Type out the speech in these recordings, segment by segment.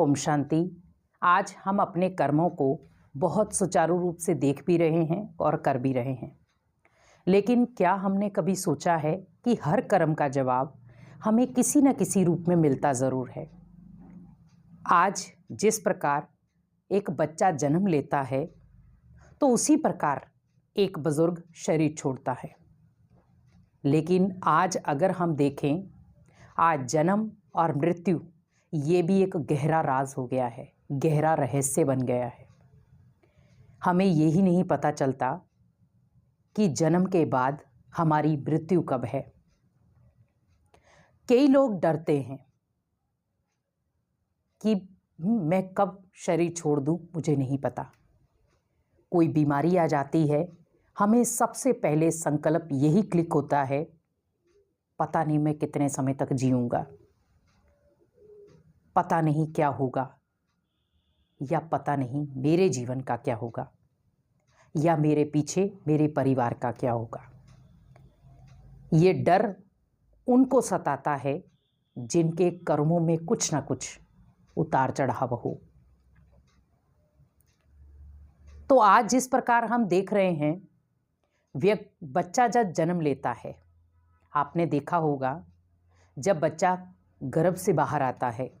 ओम शांति। आज हम अपने कर्मों को बहुत सुचारू रूप से देख भी रहे हैं और कर भी रहे हैं, लेकिन क्या हमने कभी सोचा है कि हर कर्म का जवाब हमें किसी न किसी रूप में मिलता ज़रूर है। आज जिस प्रकार एक बच्चा जन्म लेता है, तो उसी प्रकार एक बुजुर्ग शरीर छोड़ता है। लेकिन आज अगर हम देखें, आज जन्म और मृत्यु ये भी एक गहरा राज हो गया है, गहरा रहस्य बन गया है। हमें यही नहीं पता चलता कि जन्म के बाद हमारी मृत्यु कब है। कई लोग डरते हैं कि मैं कब शरीर छोड़ दूं, मुझे नहीं पता। कोई बीमारी आ जाती है, हमें सबसे पहले संकल्प यही क्लिक होता है, पता नहीं मैं कितने समय तक जीऊंगा, पता नहीं क्या होगा, या पता नहीं मेरे जीवन का क्या होगा, या मेरे पीछे मेरे परिवार का क्या होगा। ये डर उनको सताता है जिनके कर्मों में कुछ ना कुछ उतार चढ़ाव हो। तो आज जिस प्रकार हम देख रहे हैं, बच्चा जब जन्म लेता है, आपने देखा होगा जब बच्चा गर्भ से बाहर आता है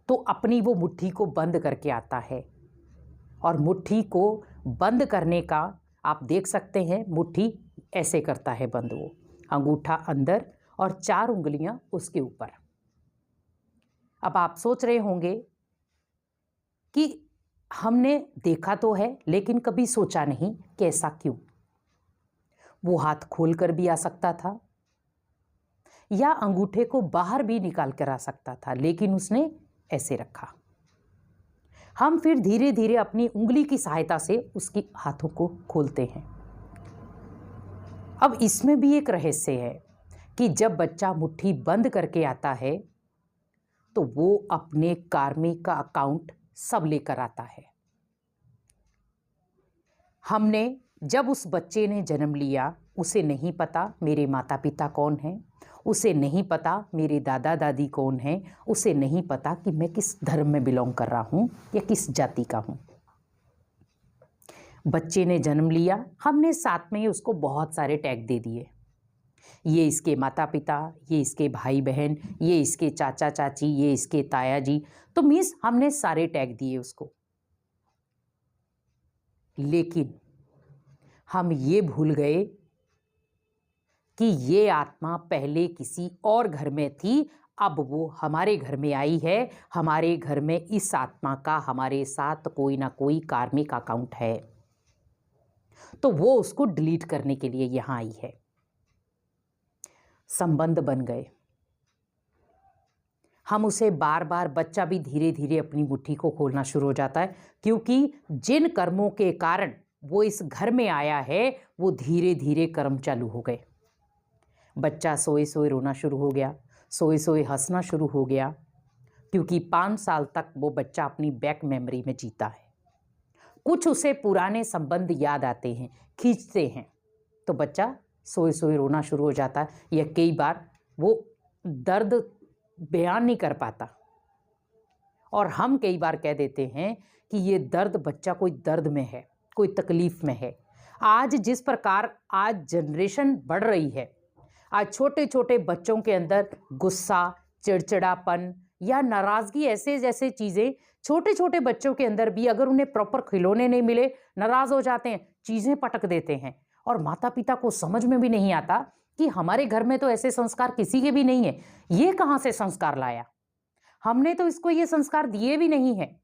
तो अपनी वो मुट्ठी को बंद करके आता है, और मुट्ठी को बंद करने का आप देख सकते हैं, मुट्ठी ऐसे करता है बंद, वो अंगूठा अंदर और 4 उंगलियां उसके ऊपर। अब आप सोच रहे होंगे कि हमने देखा तो है, लेकिन कभी सोचा नहीं कि ऐसा क्यों। वो हाथ खोल कर भी आ सकता था, या अंगूठे को बाहर भी निकाल कर आ सकता था, लेकिन उसने ऐसे रखा। हम फिर धीरे धीरे अपनी उंगली की सहायता से उसकी हाथों को खोलते हैं। अब इसमें भी एक रहस्य है कि जब बच्चा मुट्ठी बंद करके आता है तो वो अपने कार्मिक का अकाउंट सब लेकर आता है। हमने जब उस बच्चे ने जन्म लिया, उसे नहीं पता मेरे माता पिता कौन हैं, उसे नहीं पता मेरे दादा दादी कौन हैं, उसे नहीं पता कि मैं किस धर्म में बिलोंग कर रहा हूँ या किस जाति का हूँ। बच्चे ने जन्म लिया, हमने साथ में ही उसको बहुत सारे टैग दे दिए। ये इसके माता पिता, ये इसके भाई बहन, ये इसके चाचा चाची, ये इसके ताया जी, तो मीन्स हमने सारे टैग दिए उसको। लेकिन हम ये भूल गए कि ये आत्मा पहले किसी और घर में थी, अब वो हमारे घर में आई है। हमारे घर में इस आत्मा का हमारे साथ कोई ना कोई कार्मिक अकाउंट है, तो वो उसको डिलीट करने के लिए यहां आई है। संबंध बन गए। हम उसे बार बार, बच्चा भी धीरे धीरे अपनी मुट्ठी को खोलना शुरू हो जाता है, क्योंकि जिन कर्मों के कारण वो इस घर में आया है, वो धीरे धीरे कर्म चालू हो गए। बच्चा सोए सोए रोना शुरू हो गया, सोए सोए हंसना शुरू हो गया, क्योंकि 5 साल तक वो बच्चा अपनी बैक मेमोरी में जीता है। कुछ उसे पुराने संबंध याद आते हैं, खींचते हैं, तो बच्चा सोए सोए रोना शुरू हो जाता है, या कई बार वो दर्द बयान नहीं कर पाता, और हम कई बार कह देते हैं कि ये दर्द, बच्चा कोई दर्द में है, कोई तकलीफ में है। आज जिस प्रकार आज जनरेशन बढ़ रही है, आज छोटे छोटे बच्चों के अंदर गुस्सा, चिड़चिड़ापन या नाराज़गी, ऐसे जैसे चीज़ें छोटे छोटे बच्चों के अंदर भी, अगर उन्हें प्रॉपर खिलौने नहीं मिले, नाराज़ हो जाते हैं, चीज़ें पटक देते हैं। और माता पिता को समझ में भी नहीं आता कि हमारे घर में तो ऐसे संस्कार किसी के भी नहीं है, ये कहाँ से संस्कार लाया, हमने तो इसको ये संस्कार दिए भी नहीं है।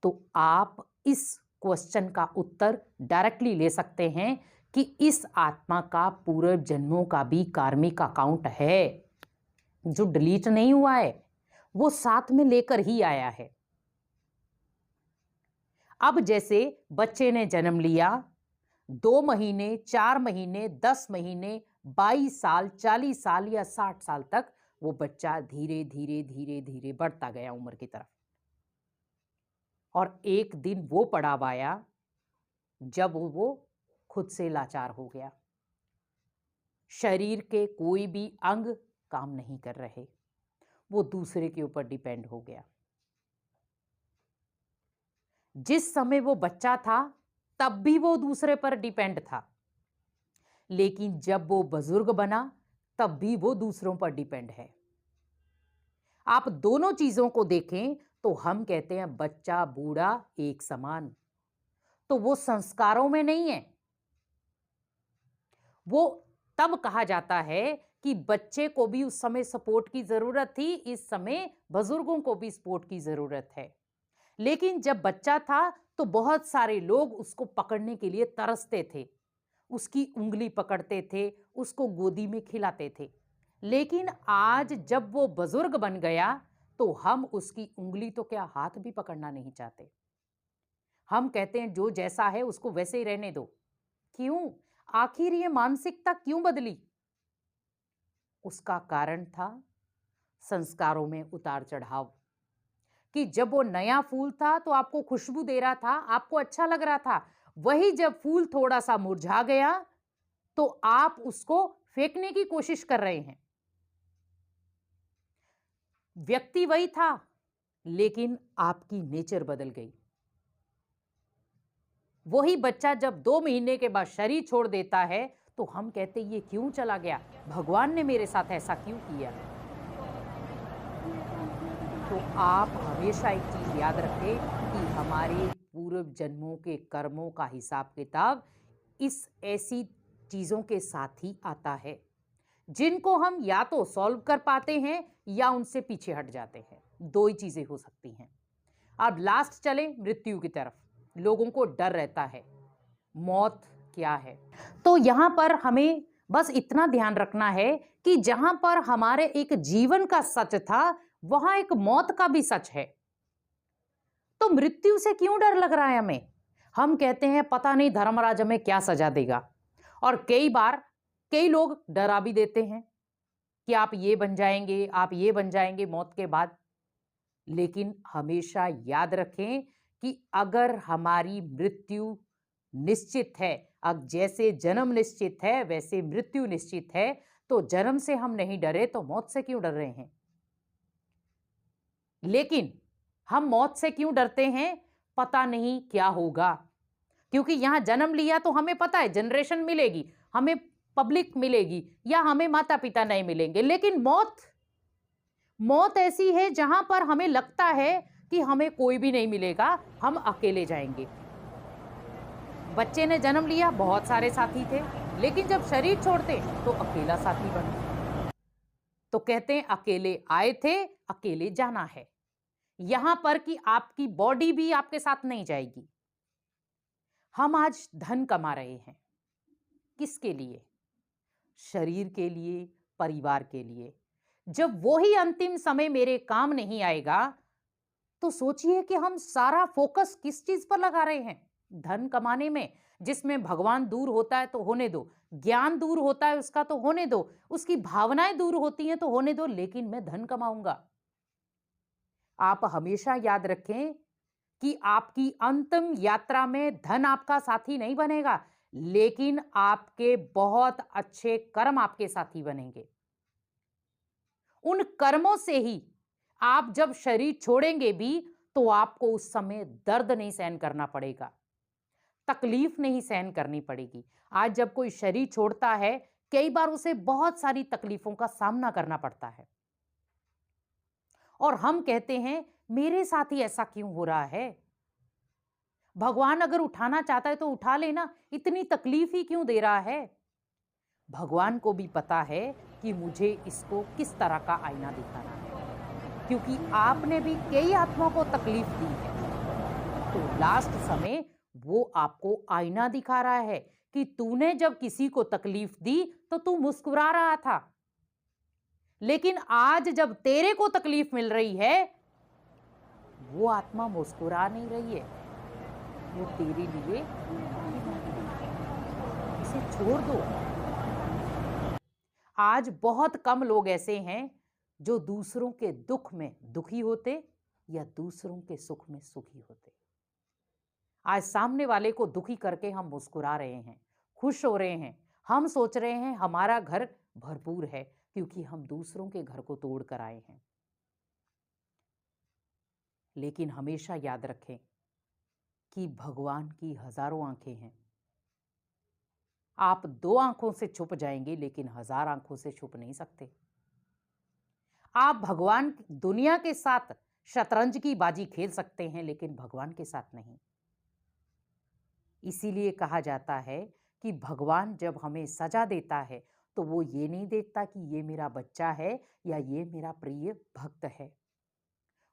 तो आप इस क्वेश्चन का उत्तर डायरेक्टली ले सकते हैं कि इस आत्मा का पूर्व जन्मों का भी कार्मिक अकाउंट है, जो डिलीट नहीं हुआ है, वो साथ में लेकर ही आया है। अब जैसे बच्चे ने जन्म लिया, 2 महीने, 4 महीने, 10 महीने, 22 साल, 40 साल या 60 साल तक वो बच्चा धीरे धीरे धीरे धीरे बढ़ता गया उम्र की तरफ। और एक दिन वो पड़ाव आया जब वो खुद से लाचार हो गया। शरीर के कोई भी अंग काम नहीं कर रहे, वो दूसरे के ऊपर डिपेंड हो गया। जिस समय वो बच्चा था तब भी वो दूसरे पर डिपेंड था, लेकिन जब वो बुजुर्ग बना तब भी वो दूसरों पर डिपेंड है। आप दोनों चीजों को देखें तो हम कहते हैं बच्चा बूढ़ा एक समान, तो वो संस्कारों में नहीं है। वो तब कहा जाता है कि बच्चे को भी उस समय सपोर्ट की जरूरत थी, इस समय बुजुर्गों को भी सपोर्ट की जरूरत है। लेकिन जब बच्चा था तो बहुत सारे लोग उसको पकड़ने के लिए तरसते थे, उसकी उंगली पकड़ते थे, उसको गोदी में खिलाते थे। लेकिन आज जब वो बुजुर्ग बन गया तो हम उसकी उंगली तो क्या हाथ भी पकड़ना नहीं चाहते। हम कहते हैं जो जैसा है उसको वैसे ही रहने दो। क्यों? आखिर ये मानसिकता क्यों बदली? उसका कारण था संस्कारों में उतार चढ़ाव, कि जब वो नया फूल था तो आपको खुशबू दे रहा था, आपको अच्छा लग रहा था। वही जब फूल थोड़ा सा मुरझा गया तो आप उसको फेंकने की कोशिश कर रहे हैं। व्यक्ति वही था, लेकिन आपकी नेचर बदल गई। वही बच्चा जब 2 महीने के बाद शरीर छोड़ देता है तो हम कहते ये क्यों चला गया, भगवान ने मेरे साथ ऐसा क्यों किया। तो आप हमेशा एक चीज याद रखें कि हमारे पूर्व जन्मों के कर्मों का हिसाब किताब इस ऐसी चीजों के साथ ही आता है, जिनको हम या तो सॉल्व कर पाते हैं या उनसे पीछे हट जाते हैं। दो ही चीजें हो सकती हैं। अब लास्ट चले मृत्यु की तरफ। लोगों को डर रहता है, मौत क्या है। तो यहां पर हमें बस इतना ध्यान रखना है कि जहां पर हमारे एक जीवन का सच था वहां एक मौत का भी सच है। तो मृत्यु से क्यों डर लग रहा है हमें? हम कहते हैं पता नहीं धर्मराज हमें क्या सजा देगा, और कई बार कई लोग डरा भी देते हैं कि आप ये बन जाएंगे, आप ये बन जाएंगे मौत के बाद। लेकिन हमेशा याद रखें कि अगर हमारी मृत्यु निश्चित है, अब जैसे जन्म निश्चित है वैसे मृत्यु निश्चित है, तो जन्म से हम नहीं डरे तो मौत से क्यों डर रहे हैं? लेकिन हम मौत से क्यों डरते हैं? पता नहीं क्या होगा, क्योंकि यहां जन्म लिया तो हमें पता है जनरेशन मिलेगी, हमें पब्लिक मिलेगी, या हमें माता पिता नहीं मिलेंगे। लेकिन मौत, मौत ऐसी है जहां पर हमें लगता है कि हमें कोई भी नहीं मिलेगा, हम अकेले जाएंगे। बच्चे ने जन्म लिया, बहुत सारे साथी थे, लेकिन जब शरीर छोड़ते तो अकेला साथी बनते। तो कहते हैं अकेले आए थे, अकेले जाना है। यहां पर कि आपकी बॉडी भी आपके साथ नहीं जाएगी। हम आज धन कमा रहे हैं, किसके लिए? शरीर के लिए, परिवार के लिए। जब वही अंतिम समय मेरे काम नहीं आएगा तो सोचिए कि हम सारा फोकस किस चीज पर लगा रहे हैं? धन कमाने में, जिसमें भगवान दूर होता है तो होने दो, ज्ञान दूर होता है उसका तो होने दो, उसकी भावनाएं दूर होती हैं तो होने दो, लेकिन मैं धन कमाऊंगा। आप हमेशा याद रखें कि आपकी अंतिम यात्रा में धन आपका साथी नहीं बनेगा, लेकिन आपके बहुत अच्छे कर्म आपके साथी बनेंगे। उन कर्मों से ही आप जब शरीर छोड़ेंगे भी तो आपको उस समय दर्द नहीं सहन करना पड़ेगा, तकलीफ नहीं सहन करनी पड़ेगी। आज जब कोई शरीर छोड़ता है, कई बार उसे बहुत सारी तकलीफों का सामना करना पड़ता है, और हम कहते हैं मेरे साथ ही ऐसा क्यों हो रहा है? भगवान अगर उठाना चाहता है तो उठा लेना, इतनी तकलीफ ही क्यों दे रहा है? भगवान को भी पता है कि मुझे इसको किस तरह का आईना दिखाना है, क्योंकि आपने भी कई आत्माओं को तकलीफ दी है। तो लास्ट समय वो आपको आईना दिखा रहा है कि तूने जब किसी को तकलीफ दी तो तू मुस्कुरा रहा था, लेकिन आज जब तेरे को तकलीफ मिल रही है वो आत्मा मुस्कुरा नहीं रही है, वो तेरे लिए, इसे छोड़ दो। आज बहुत कम लोग ऐसे हैं जो दूसरों के दुख में दुखी होते या दूसरों के सुख में सुखी होते। आज सामने वाले को दुखी करके हम मुस्कुरा रहे हैं, खुश हो रहे हैं, हम सोच रहे हैं हमारा घर भरपूर है, क्योंकि हम दूसरों के घर को तोड़ कर आए हैं। लेकिन हमेशा याद रखें कि भगवान की हजारों आंखें हैं। आप 2 आंखों से छुप जाएंगे लेकिन 1000 आंखों से छुप नहीं सकते। आप भगवान दुनिया के साथ शतरंज की बाजी खेल सकते हैं लेकिन भगवान के साथ नहीं। इसीलिए कहा जाता है कि भगवान जब हमें सजा देता है तो वो ये नहीं देखता कि ये मेरा बच्चा है या ये मेरा प्रिय भक्त है।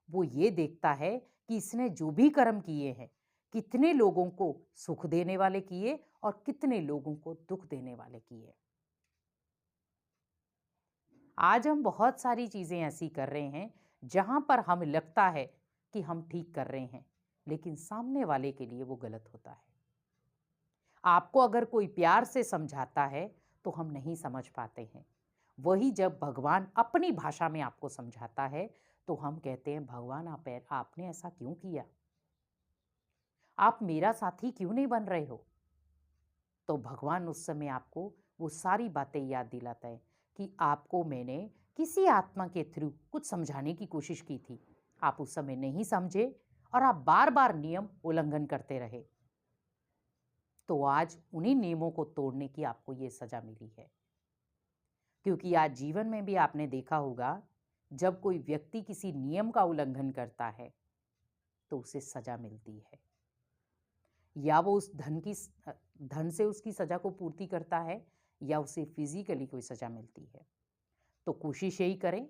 वो ये देखता है कि इसने जो भी कर्म किए हैं, कितने लोगों को सुख देने वाले किए और कितने लोगों को दुख देने वाले किए। आज हम बहुत सारी चीजें ऐसी कर रहे हैं जहां पर हमें लगता है कि हम ठीक कर रहे हैं, लेकिन सामने वाले के लिए वो गलत होता है। आपको अगर कोई प्यार से समझाता है तो हम नहीं समझ पाते हैं। वही जब भगवान अपनी भाषा में आपको समझाता है तो हम कहते हैं, भगवान आपने ऐसा क्यों किया? आप मेरा साथी क्यों नहीं बन रहे हो? तो भगवान उस समय आपको वो सारी बातें याद दिलाता है कि आपको मैंने किसी आत्मा के थ्रू कुछ समझाने की कोशिश की थी। आप उस समय नहीं समझे और आप बार बार नियम उल्लंघन करते रहे। तो आज उन्हीं नियमों को तोड़ने की आपको ये सजा मिली है। क्योंकि आज जीवन में भी आपने देखा होगा, जब कोई व्यक्ति किसी नियम का उल्लंघन करता है तो उसे सजा मिलती है। या वो उस धन से उसकी सजा को पूर्ति करता है या उसे फिजिकली कोई सजा मिलती है। तो कोशिश यही करें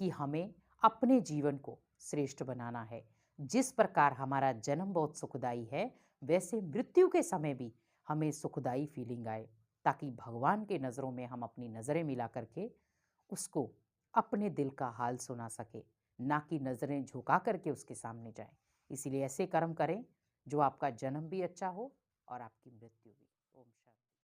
कि हमें अपने जीवन को श्रेष्ठ बनाना है। जिस प्रकार हमारा जन्म बहुत सुखदाई है, वैसे मृत्यु के समय भी हमें सुखदाई फीलिंग आए, ताकि भगवान के नज़रों में हम अपनी नज़रें मिला करके उसको अपने दिल का हाल सुना सके, ना कि नज़रें झुका करके उसके सामने जाएं। इसीलिए ऐसे कर्म करें जो आपका जन्म भी अच्छा हो और आपकी मृत्यु भी।